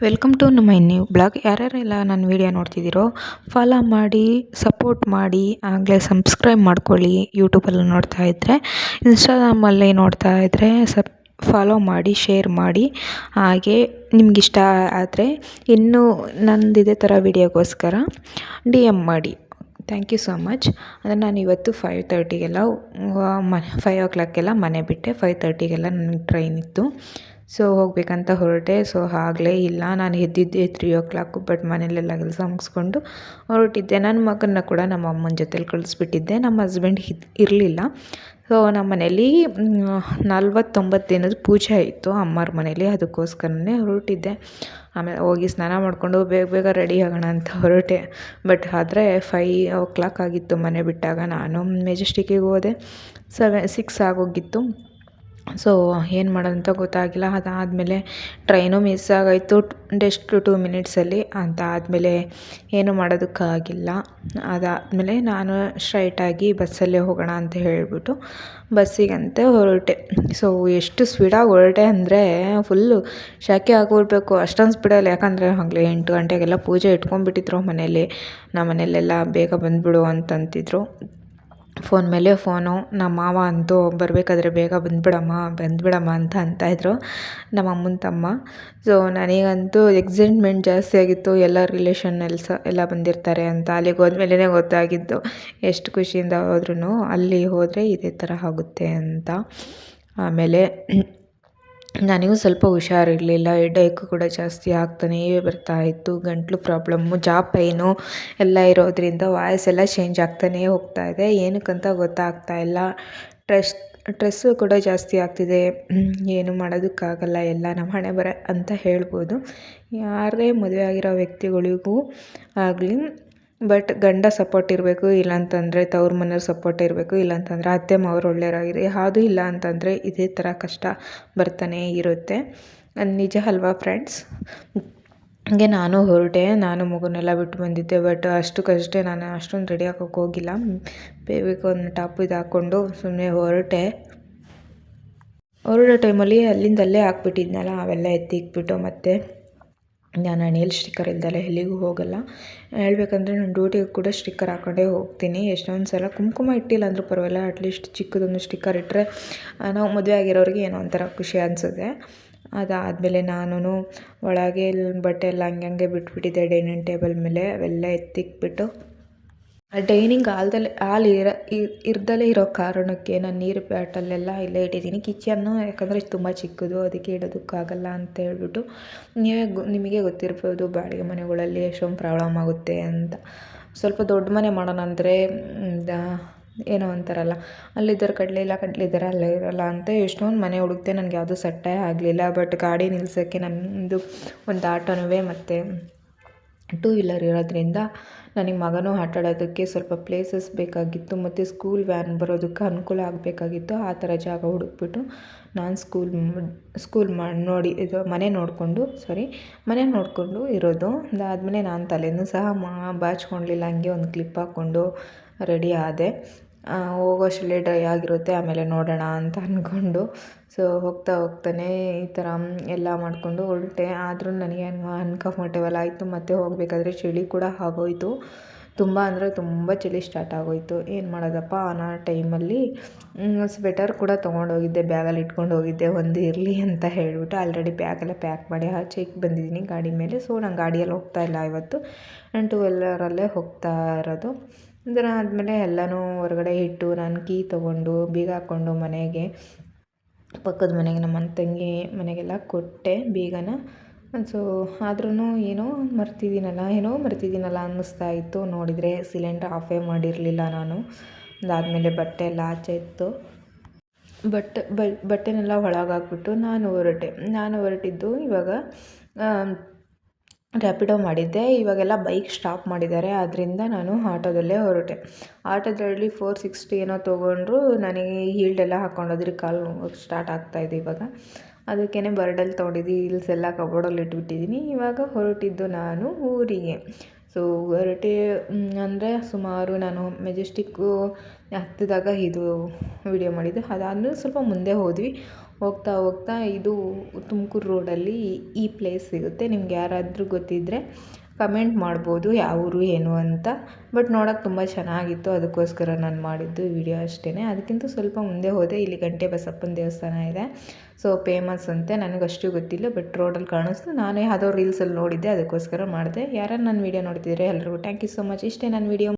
Welcome to my new blog. ಯಾರ್ಯಾರೆಲ್ಲ ನನ್ನ video ನೋಡ್ತಿದ್ದೀರೋ ಫಾಲೋ ಮಾಡಿ, ಸಪೋರ್ಟ್ ಮಾಡಿ, ಆಗಲೇ ಸಬ್ಸ್ಕ್ರೈಬ್ ಮಾಡ್ಕೊಳ್ಳಿ. ಯೂಟ್ಯೂಬಲ್ಲಿ ನೋಡ್ತಾ ಇದ್ದರೆ, ಇನ್ಸ್ಟಾಗ್ರಾಮಲ್ಲಿ ನೋಡ್ತಾ ಇದ್ದರೆ ಫಾಲೋ ಮಾಡಿ, ಶೇರ್ ಮಾಡಿ. ಹಾಗೆ ನಿಮಗಿಷ್ಟ ಆದರೆ ಇನ್ನೂ ನಂದು ಇದೇ ಥರ ವೀಡಿಯೋಗೋಸ್ಕರ DM ಮಾಡಿ. Thank you so much. ಅಂದರೆ ನಾನು ಇವತ್ತು 5:30ಗೆಲ್ಲ 5 o'clockಗೆಲ್ಲ ಮನೆ ಬಿಟ್ಟೆ. 5:30ಗೆಲ್ಲ ನನಗೆ ಟ್ರೈನ್ ಇತ್ತು. ಸೊ ಹೋಗಬೇಕಂತ ಹೊರಟೆ. ಸೊ ಆಗಲೇ ಇಲ್ಲ, ನಾನು ಎದ್ದಿದ್ದೆ 3 o'clock. ಬಟ್ ಮನೇಲೆಲ್ಲ ಕೆಲಸ ಮುಗಿಸ್ಕೊಂಡು ಹೊರಟಿದ್ದೆ. ನನ್ನ ಮಗನ್ನ ಕೂಡ ನಮ್ಮ ಅಮ್ಮನ ಜೊತೆಲಿ ಕಳಿಸ್ಬಿಟ್ಟಿದ್ದೆ. ನಮ್ಮ ಹಸ್ಬೆಂಡ್ ಇರಲಿಲ್ಲ. ಸೊ ನಮ್ಮ ಮನೇಲಿ 49 ದಿನದ ಪೂಜೆ ಇತ್ತು ಅಮ್ಮರ ಮನೇಲಿ, ಅದಕ್ಕೋಸ್ಕರನೇ ಹೊರಟಿದ್ದೆ. ಆಮೇಲೆ ಹೋಗಿ ಸ್ನಾನ ಮಾಡಿಕೊಂಡು ಬೇಗ ಬೇಗ ರೆಡಿ ಆಗೋಣ ಅಂತ ಹೊರಟೆ. ಬಟ್ ಆದರೆ 5 o'clock ಆಗಿತ್ತು ಮನೆ ಬಿಟ್ಟಾಗ. ನಾನು ಮೆಜೆಸ್ಟಿಕ್ಕಿಗೆ ಹೋದೆ. 6 ಆಗೋಗಿತ್ತು. ಸೊ ಏನು ಮಾಡೋದಂತ ಗೊತ್ತಾಗಿಲ್ಲ. ಅದಾದಮೇಲೆ ಟ್ರೈನು ಮಿಸ್ ಆಗೋಯಿತು ಜಸ್ಟ್ 2 ಮಿನಿಟ್ಸಲ್ಲಿ. ಅದಾದಮೇಲೆ ಏನು ಮಾಡೋದಕ್ಕಾಗಿಲ್ಲ. ಅದಾದಮೇಲೆ ನಾನು ಸ್ಟ್ರೈಟಾಗಿ ಬಸ್ಸಲ್ಲೇ ಹೋಗೋಣ ಅಂತ ಹೇಳಿಬಿಟ್ಟು ಬಸ್ಸಿಗಂತೆ ಹೊರಟೆ. ಸೊ ಎಷ್ಟು ಸ್ಪೀಡಾಗಿ ಹೊರಟೆ ಅಂದರೆ ಫುಲ್ಲು ಶಾಕೆ ಆಗಿಬಿಡ್ಬೇಕು, ಅಷ್ಟೊಂದು ಸ್ಪೀಡಲ್ಲಿ. ಯಾಕಂದರೆ ಆಗಲೇ 8 ಗಂಟೆಗೆಲ್ಲ ಪೂಜೆ ಇಟ್ಕೊಂಡ್ಬಿಟ್ಟಿದ್ರು ಮನೇಲಿ. ನಮ್ಮ ಮನೇಲೆಲ್ಲ ಬೇಗ ಬಂದುಬಿಡು ಅಂತಂತಿದ್ರು. ಫೋನ್ ಮೇಲೆ ಫೋನು. ನಮ್ಮ ಮಾವ ಅಂತೂ ಬರಬೇಕಾದ್ರೆ ಬೇಗ ಬಂದುಬಿಡಮ್ಮ ಅಂತಾಯಿದ್ರು, ನಮ್ಮ ಅಮ್ಮನ ತಮ್ಮ. ಸೊ ನನಗಂತೂ ಎಕ್ಸೈಟ್ಮೆಂಟ್ ಜಾಸ್ತಿ ಆಗಿತ್ತು. ಎಲ್ಲ ಎಲ್ಲ ಬಂದಿರ್ತಾರೆ ಅಂತ. ಅಲ್ಲಿಗೆ ಹೋದ್ಮೇಲೆ ಗೊತ್ತಾಗಿದ್ದು ಎಷ್ಟು ಖುಷಿಯಿಂದ ಹೋದ್ರೂ ಅಲ್ಲಿ ಹೋದರೆ ಇದೇ ಥರ ಆಗುತ್ತೆ ಅಂತ. ಆಮೇಲೆ ನನಗೂ ಸ್ವಲ್ಪ ಹುಷಾರಿರಲಿಲ್ಲ. ಹೆಡ್ಏಕ್ ಕೂಡ ಜಾಸ್ತಿ ಆಗ್ತಾನೇ ಬರ್ತಾಯಿತ್ತು. ಗಂಟಲು ಪ್ರಾಬ್ಲಮ್ಮು, ಪೈನು ಎಲ್ಲ ಇರೋದರಿಂದ ವಾಯ್ಸ್ ಎಲ್ಲ ಚೇಂಜ್ ಆಗ್ತಾನೇ ಹೋಗ್ತಾಯಿದೆ. ಏನಕ್ಕಂತ ಗೊತ್ತಾಗ್ತಾ ಇಲ್ಲ. ಸ್ಟ್ರೆಸ್ಸು ಕೂಡ ಜಾಸ್ತಿ ಆಗ್ತಿದೆ. ಏನು ಮಾಡೋದಕ್ಕಾಗಲ್ಲ, ಎಲ್ಲ ನಮ್ಮ ಹಣೆಬರ ಅಂತ ಹೇಳ್ಬೋದು. ಯಾರೇ ಮದುವೆ ಆಗಿರೋ ವ್ಯಕ್ತಿಗಳಿಗೂ ಆಗಲಿ, ಬಟ್ ಗಂಡ ಸಪೋರ್ಟ್ ಇರಬೇಕು. ಇಲ್ಲಾಂತಂದರೆ ತವ್ರ ಮನೆಯವ್ರ ಸಪೋರ್ಟ್ ಇರಬೇಕು. ಇಲ್ಲಾಂತಂದರೆ ಅತ್ತೆ ಮಾವರು ಒಳ್ಳೆಯವರಾಗಿದೆ. ಯಾವುದೂ ಇಲ್ಲ ಅಂತಂದರೆ ಇದೇ ಥರ ಕಷ್ಟ ಬರ್ತಾನೇ ಇರುತ್ತೆ. ನಿಜ ಅಲ್ವಾ ಫ್ರೆಂಡ್ಸ್? ಹಾಗೆ ನಾನು ಹೊರಟೆ. ನಾನು ಮಗುನೆಲ್ಲ ಬಿಟ್ಟು ಬಂದಿದ್ದೆ. ಬಟ್ ಅಷ್ಟಕ್ಕಷ್ಟೇ ನಾನು ಅಷ್ಟೊಂದು ರೆಡಿ ಆಗೋಕ್ಕೆ ಹೋಗಿಲ್ಲ. ಬೇಗ ಒಂದು ಟಾಪು ಇದು ಹಾಕ್ಕೊಂಡು ಸುಮ್ಮನೆ ಹೊರಟೋ ಟೈಮಲ್ಲಿ ಅಲ್ಲೇ ಹಾಕ್ಬಿಟ್ಟಿದ್ನಲ್ಲ, ಅವೆಲ್ಲ ಎತ್ತಿಕ್ಬಿಟ್ಟು ಮತ್ತೆ ನಾನು ನೇಲ್ ಸ್ಟಿಕ್ಕರ್ ಇಲ್ದಲೆ ಎಲ್ಲಿಗೂ ಹೋಗಲ್ಲ. ಹೇಳ್ಬೇಕಂದ್ರೆ ನಾನು ಡ್ಯೂಟಿಗೆ ಕೂಡ ಸ್ಟಿಕ್ಕರ್ ಹಾಕ್ಕೊಂಡೇ ಹೋಗ್ತೀನಿ. ಎಷ್ಟೊಂದು ಸಲ ಕುಂಕುಮ ಇಟ್ಟಿಲ್ಲ ಅಂದರೂ ಪರವಾಗಿಲ್ಲ, ಅಟ್ಲೀಸ್ಟ್ ಚಿಕ್ಕದೊಂದು ಸ್ಟಿಕ್ಕರ್ ಇಟ್ಟರೆ ನಾವು ಮದುವೆ ಆಗಿರೋರಿಗೆ ಏನೋ ಒಂಥರ ಖುಷಿ ಅನಿಸುತ್ತೆ. ಅದಾದಮೇಲೆ ನಾನು ಒಳಗೆ ಬಟ್ಟೆ ಎಲ್ಲ ಹಂಗೆ ಬಿಟ್ಬಿಟ್ಟಿದ್ದೆ ಡೈನಿಂಗ್ ಟೇಬಲ್ ಮೇಲೆ. ಅವೆಲ್ಲ ಎತ್ತಿಕ್ಬಿಟ್ಟು ಡೈನಿಂಗ್ ಇರ್ದಲೇ ಇರೋ ಕಾರಣಕ್ಕೆ ನಾನು ನೀರು ಬ್ಯಾಟಲ್ಲೆಲ್ಲ ಇಲ್ಲೇ ಇಟ್ಟಿದ್ದೀನಿ. ಕಿಚನ್ನು ಯಾಕಂದರೆ ತುಂಬ ಚಿಕ್ಕದು, ಅದಕ್ಕೆ ಇಡೋದಕ್ಕಾಗಲ್ಲ ಅಂತ ಹೇಳ್ಬಿಟ್ಟು. ನಿಮಗೆ ಗೊತ್ತಿರ್ಬೋದು ಬಾಡಿಗೆ ಮನೆಗಳಲ್ಲಿ ಎಷ್ಟೊಂದು ಪ್ರಾಬ್ಲಮ್ ಆಗುತ್ತೆ ಅಂತ. ಸ್ವಲ್ಪ ದೊಡ್ಡ ಮನೆ ಮಾಡೋಣ ಅಂದರೆ ಏನೋ ಅಂತಾರಲ್ಲ, ಅಲ್ಲಿದ್ದಾರೆ ಕಡಲೆ ಅಲ್ಲೇ ಇರಲ್ಲ ಅಂತ ಎಷ್ಟೊಂದು ಮನೆ ಹುಡುಕ್ತೆ. ನನಗೆ ಯಾವುದೂ ಸೆಟ್ಟೇ ಆಗಲಿಲ್ಲ. ಬಟ್ ಗಾಡಿ ನಿಲ್ಸೋಕ್ಕೆ ನಮ್ಮದು ಒಂದು ಆಟೋನುವೆ ಮತ್ತು 2 ವೀಲರ್ ಇರೋದ್ರಿಂದ ನನಗೆ ಮಗನೂ ಆಟಾಡೋದಕ್ಕೆ ಸ್ವಲ್ಪ ಪ್ಲೇಸಸ್ ಬೇಕಾಗಿತ್ತು. ಮತ್ತು ಸ್ಕೂಲ್ ವ್ಯಾನ್ ಬರೋದಕ್ಕೆ ಅನುಕೂಲ ಆಗಬೇಕಾಗಿತ್ತು. ಆ ಥರ ಜಾಗ ಹುಡುಕ್ಬಿಟ್ಟು ನಾನು ಮನೆ ನೋಡಿಕೊಂಡು ಇರೋದು. ಅದಾದಮೇಲೆ ನಾನು ತಲೆನೂ ಸಹ ಬಾಚ್ಕೊಳ್ಳಲಿಲ್ಲ. ಹಂಗೆ ಒಂದು ಕ್ಲಿಪ್ ಹಾಕ್ಕೊಂಡು ರೆಡಿ ಆದೆ. ಹೋಗೋಷ್ಟರಲ್ಲೇ ಡ್ರೈ ಆಗಿರುತ್ತೆ, ಆಮೇಲೆ ನೋಡೋಣ ಅಂತ ಅಂದ್ಕೊಂಡು. ಸೊ ಹೋಗ್ತಾನೆ ಈ ಥರ ಎಲ್ಲ ಮಾಡಿಕೊಂಡು ಹೊರಟೆ. ಆದರೂ ನನಗೆ ಅನ್ಕಂಫರ್ಟೇಬಲ್ ಆಯಿತು. ಮತ್ತು ಹೋಗಬೇಕಾದ್ರೆ ಚಳಿ ಕೂಡ ಆಗೋಯಿತು. ತುಂಬ ಅಂದರೆ ತುಂಬ ಚಳಿ ಸ್ಟಾರ್ಟ್ ಆಗೋಯಿತು. ಏನು ಮಾಡೋದಪ್ಪ ಅನ್ನೋ ಟೈಮಲ್ಲಿ ಸ್ವೆಟರ್ ಕೂಡ ತೊಗೊಂಡೋಗಿದ್ದೆ, ಬ್ಯಾಗಲ್ಲಿ ಇಟ್ಕೊಂಡು ಹೋಗಿದ್ದೆ, ಒಂದು ಇರಲಿ ಅಂತ ಹೇಳಿಬಿಟ್ಟು. ಆಲ್ರೆಡಿ ಬ್ಯಾಗೆಲ್ಲ ಪ್ಯಾಕ್ ಮಾಡಿ ಆಚೆಗೆ ಬಂದಿದ್ದೀನಿ ಗಾಡಿ ಮೇಲೆ. ಸೊ ನಾನು ಗಾಡಿಯಲ್ಲಿ ಹೋಗ್ತಾ ಇಲ್ಲ ಇವತ್ತು, ನಾನು 2 ವೀಲರಲ್ಲೇ ಹೋಗ್ತಾ ಇರೋದು. ಆದಮೇಲೆ ಎಲ್ಲನೂ ಹೊರಗಡೆ ಇಟ್ಟು ನಾನು ಕೀ ತೊಗೊಂಡು ಬೀಗ ಹಾಕ್ಕೊಂಡು ಮನೆಗೆ, ಪಕ್ಕದ ಮನೆಗೆ ನಮ್ಮ ತಂಗಿ ಮನೆಗೆಲ್ಲ ಕೊಟ್ಟೆ ಬೀಗನ. ಸೊ ಆದ್ರೂ ಏನೋ ಮರ್ತಿದ್ದೀನಲ್ಲ ಅನ್ನಿಸ್ತಾ ಇತ್ತು. ನೋಡಿದರೆ ಸಿಲಿಂಡರ್ ಆಫೇ ಮಾಡಿರಲಿಲ್ಲ ನಾನು. ಅದಾದಮೇಲೆ ಬಟ್ಟೆ ಎಲ್ಲ ಆಚೆ ಇತ್ತು. ಬಟ್ಟೆನೆಲ್ಲ ಒಳಗಾಕ್ಬಿಟ್ಟು ನಾನು ಹೊರಟಿದ್ದು ಇವಾಗ ರ್ಯಾಪಿಡೋ ಮಾಡಿದ್ದೆ. ಇವಾಗೆಲ್ಲ ಬೈಕ್ ಸ್ಟಾಪ್ ಮಾಡಿದ್ದಾರೆ, ಆದ್ದರಿಂದ ನಾನು ಆಟೋದಲ್ಲೇ ಹೊರಟೆ. ಆಟೋದಲ್ಲಿ 460 ಏನೋ ತೊಗೊಂಡ್ರು. ನನಗೆ ಹೀಲ್ಡೆಲ್ಲ ಹಾಕ್ಕೊಂಡೋದ್ರೆ ಕಾಲು ಸ್ಟಾರ್ಟ್ ಆಗ್ತಾಯಿದೆ ಇವಾಗ. ಅದಕ್ಕೇ ಬರ್ಡಲ್ಲಿ ತೊಗೊಂಡಿದ್ದು. ಹೀಲ್ಸ್ ಎಲ್ಲ ಕಬೋರ್ಡಲ್ಲಿ ಇಟ್ಬಿಟ್ಟಿದ್ದೀನಿ. ಇವಾಗ ಹೊರಟಿದ್ದು ನಾನು ಊರಿಗೆ. ಸೊ ಹೊರಟೆ ಅಂದರೆ ಸುಮಾರು ನಾನು ಮೆಜೆಸ್ಟಿಕ್ಕು ಹತ್ತಿದಾಗ ಇದು ವಿಡಿಯೋ ಮಾಡಿದ್ದು. ಅದಾದಮೇಲೆ ಸ್ವಲ್ಪ ಮುಂದೆ ಹೋಗ್ತಾ ಹೋಗ್ತಾ ಇದು ತುಮಕೂರು ರೋಡಲ್ಲಿ ಈ ಪ್ಲೇಸ್ ಸಿಗುತ್ತೆ. ನಿಮ್ಗೆ ಯಾರಾದರೂ ಗೊತ್ತಿದ್ದರೆ ಕಮೆಂಟ್ ಮಾಡ್ಬೋದು ಯಾವ ಊರು ಏನು ಅಂತ. ಬಟ್ ನೋಡೋಕೆ ತುಂಬ ಚೆನ್ನಾಗಿತ್ತು, ಅದಕ್ಕೋಸ್ಕರ ನಾನು ಮಾಡಿದ್ದು ವಿಡಿಯೋ ಅಷ್ಟೇ. ಅದಕ್ಕಿಂತ ಸ್ವಲ್ಪ ಮುಂದೆ ಹೋದೆ, ಇಲ್ಲಿ ಗಂಟೆ ಬಸಪ್ಪನ ದೇವಸ್ಥಾನ ಇದೆ. ಸೊ ಫೇಮಸ್ ಅಂತೆ, ನನಗಷ್ಟು ಗೊತ್ತಿಲ್ಲ, ಬಟ್ ರೋಡಲ್ಲಿ ಕಾಣಿಸ್ತು. ನಾನು ಯಾವುದೋ ರೀಲ್ಸಲ್ಲಿ ನೋಡಿದ್ದೆ, ಅದಕ್ಕೋಸ್ಕರ ಮಾಡಿದೆ. ಯಾರು ನನ್ನ ವೀಡಿಯೋ ನೋಡ್ತಿದ್ರೆ ಎಲ್ರಿಗೂ ಥ್ಯಾಂಕ್ ಯು ಸೊ ಮಚ್. ಇಷ್ಟೇ ನನ್ನ ವೀಡಿಯೋ.